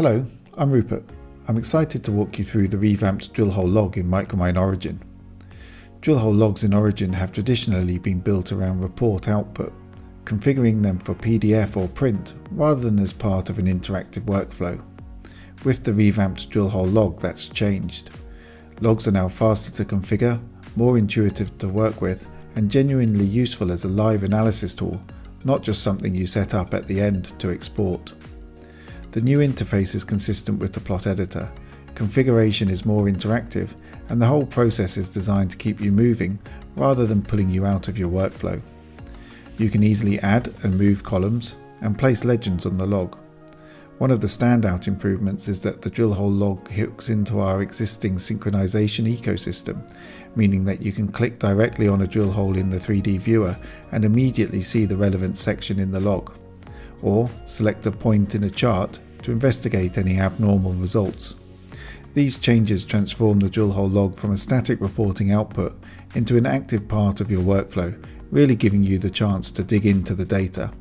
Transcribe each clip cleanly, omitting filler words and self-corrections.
Hello, I'm Rupert. I'm excited to walk you through the revamped Drillhole log in Micromine Origin. Drillhole logs in Origin have traditionally been built around report output, configuring them for PDF or print rather than as part of an interactive workflow. With the revamped Drillhole log, that's changed. Logs are now faster to configure, more intuitive to work with, and genuinely useful as a live analysis tool, not just something you set up at the end to export. The new interface is consistent with the plot editor, configuration is more interactive, and the whole process is designed to keep you moving rather than pulling you out of your workflow. You can easily add and move columns and place legends on the log. One of the standout improvements is that the Drillhole log hooks into our existing synchronization ecosystem, meaning that you can click directly on a drill hole in the 3D viewer and immediately see the relevant section in the log, or select a point in a chart to investigate any abnormal results. These changes transform the Drillhole log from a static reporting output into an active part of your workflow, really giving you the chance to dig into the data.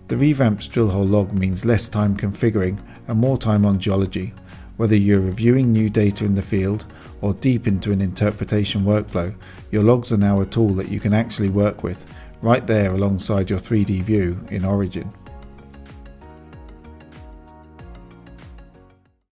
The revamped Drillhole log means less time configuring and more time on geology. Whether you're reviewing new data in the field or deep into an interpretation workflow, your logs are now a tool that you can actually work with, right there alongside your 3D view in Origin.